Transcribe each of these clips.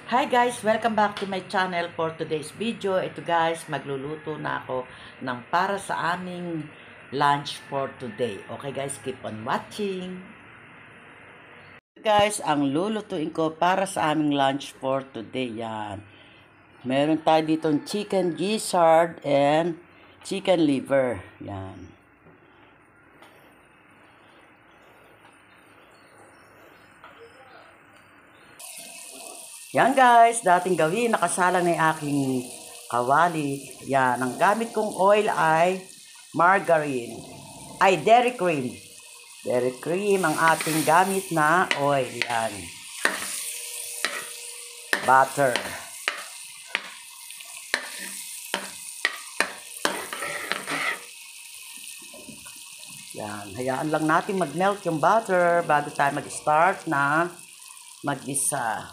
Hi guys! Welcome back to my channel for today's video. Ito guys, magluluto na ako ng para sa aming lunch for today. Okay guys, keep on watching. Guys, ang lulutuin ko para sa aming lunch for today, yan. Meron tayo ditong chicken gizzard and chicken liver. Yan. Yan guys, dating gawin, nakasalang na yung aking kawali. Yan, ang gamit kong oil ay margarine. Ay, dairy cream. Dairy cream ang ating gamit na oil. Yan. Butter. Yan, hayaan lang natin mag-melt yung butter bago tayo mag-start na mag-isa.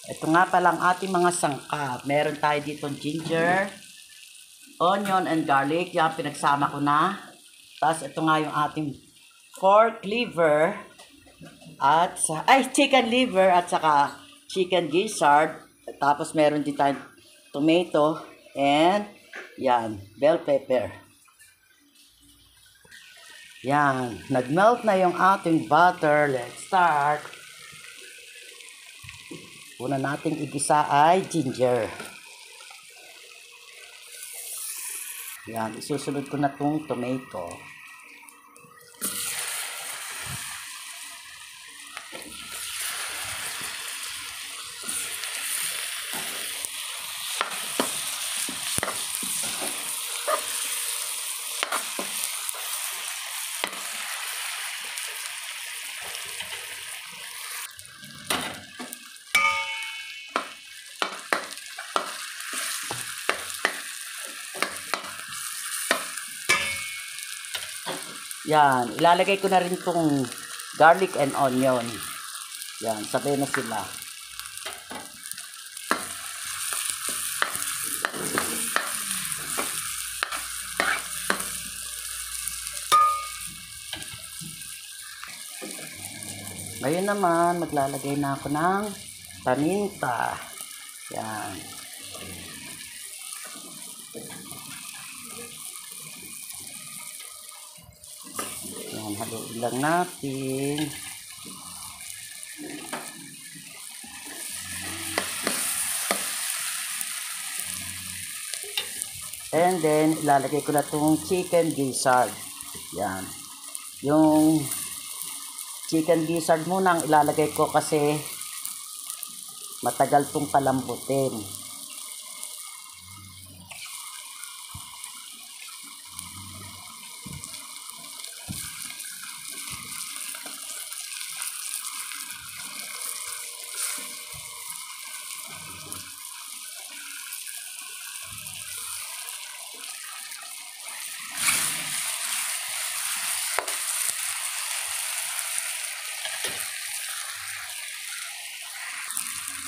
Ito nga pala ang ating mga sangkap. Meron tayo dito ginger, onion and garlic. Yan, pinagsama ko na. Tapos ito nga yung ating pork liver at chicken liver at saka chicken gizzard. Tapos meron din tayong tomato and yan, bell pepper. Yan, nag-melt na yung ating butter. Let's start. Una nating igisa ay ginger. Yan, isusunod ko na itong tomato. Yan, ilalagay ko na rin itong garlic and onion. Yan, sabay na sila. Ngayon naman, maglalagay na ako ng paminta. Yan. Yan, haluin lang natin. And then, ilalagay ko na itong chicken gizzard. Yan. Yung chicken gizzard muna ang ilalagay ko kasi matagal itong palambutin.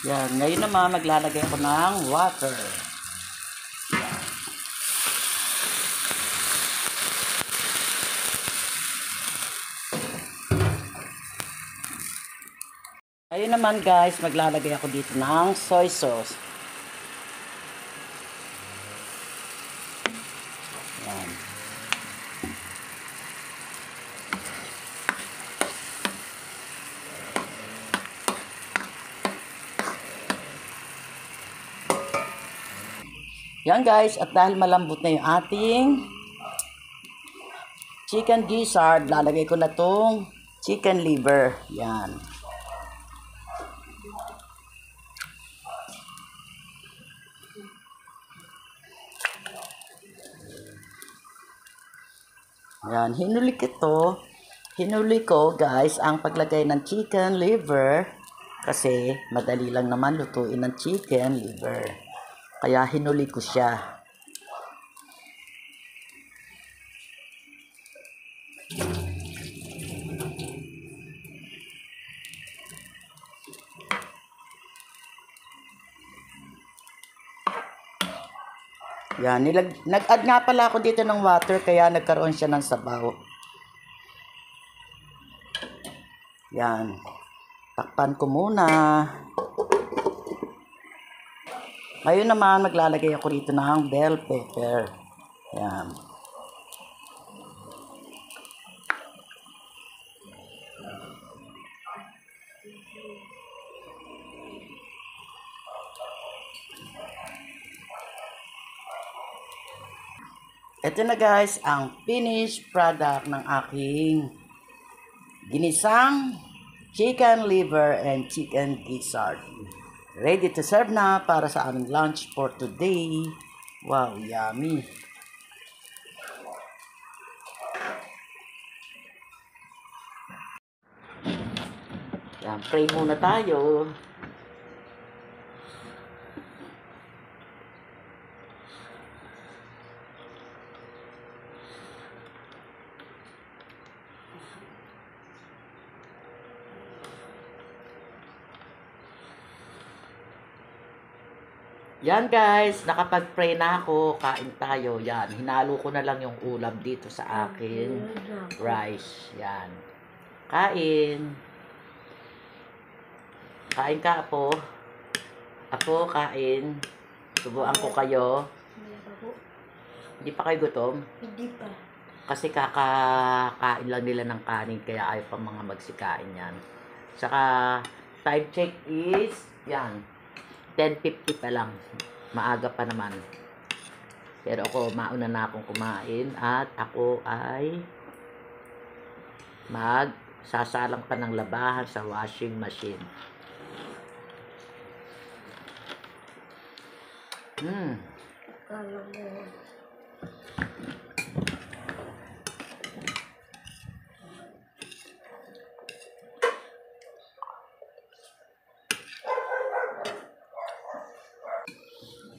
Yan, ngayon naman maglalagay ako ng water. Yan. Ngayon naman guys, maglalagay ako dito ng soy sauce. Yan. Yan guys, at dahil malambot na yung ating chicken gizzard, lalagay ko na itong chicken liver. Yan. Yan, hinuli ko guys ang paglagay ng chicken liver kasi madali lang naman lutuin ng chicken liver. Kaya hinuli ko siya. Yan, nag-add nga pala ako dito ng water kaya nagkaroon siya ng sabaw. Yan. Takpan ko muna. Ngayon naman, maglalagay ako rito ng bell pepper. Yan. Ito na guys, ang finished product ng aking ginisang chicken liver and chicken gizzard. Ready to serve na para sa aming lunch for today. Wow, yummy! Yan, pray muna tayo. Yan guys, nakapag-pray na ako, kain tayo. Yan, hinalo ko na lang yung ulam dito sa akin rice. Yan. Kain. Kain ka, Apo. Apo, kain. Subuan ko kayo. Hindi pa kayo gutom? Hindi pa. Kasi kakakain lang nila ng kanin, kaya ayaw pa mga magsikain yan. Saka, time check is, yan, 10:50 pa lang. Maaga pa naman. Pero ako, mauna na akong kumain at ako ay magsasalang pa ng labahan sa washing machine. Kala mo.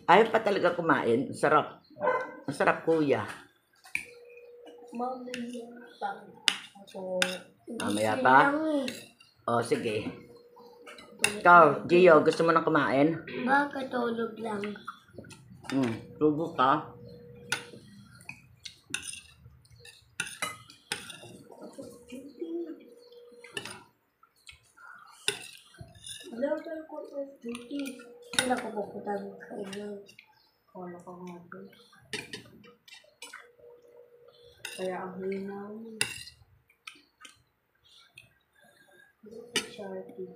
Ayaw pa talaga kumain. Ang sarap. Ang sarap, kuya. Mamaya pa. Ako. Mamaya pa? O, sige. Ikaw, Gio, gusto mo nang kumain? Baka tulog lang. Tubo ka. Laban ko sa duty. Wala ko pupunta ng kailan. Wala ko nga doon. Kaya ang hinaw. Sharpie.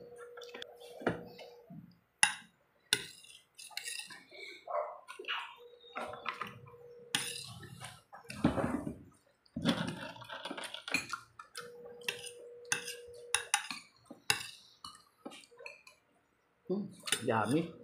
Yummy.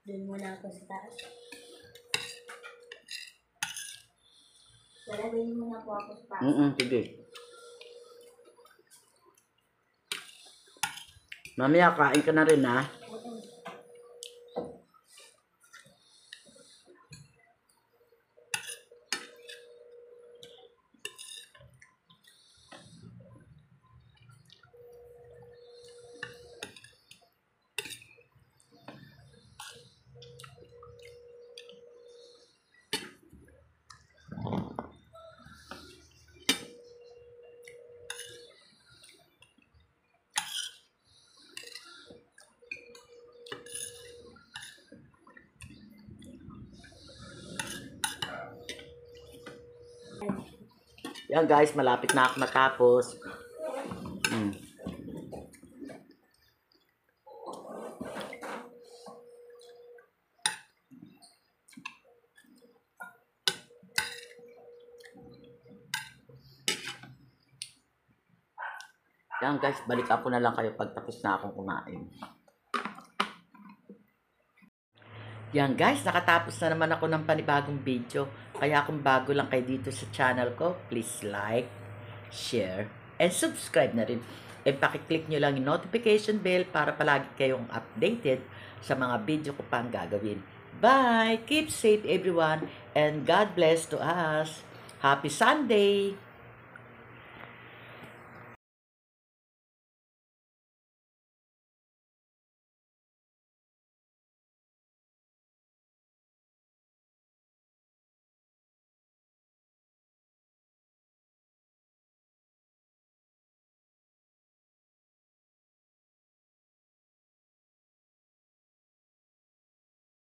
Doon muna ako sa taas. Lalagay muna po ako sa taas. Sige. Mamaya, kain ka na rin, ha? Yan guys, malapit na ako matapos. Yan guys, balik ako na lang kayo pag tapos na akong kumain. Yan guys, nakatapos na naman ako ng panibagong video. Kaya kung bago lang kayo dito sa channel ko, please like, share, and subscribe na rin. And pakiclick nyo lang yung notification bell para palagi kayong updated sa mga video ko pang gagawin. Bye! Keep safe everyone and God bless to us. Happy Sunday!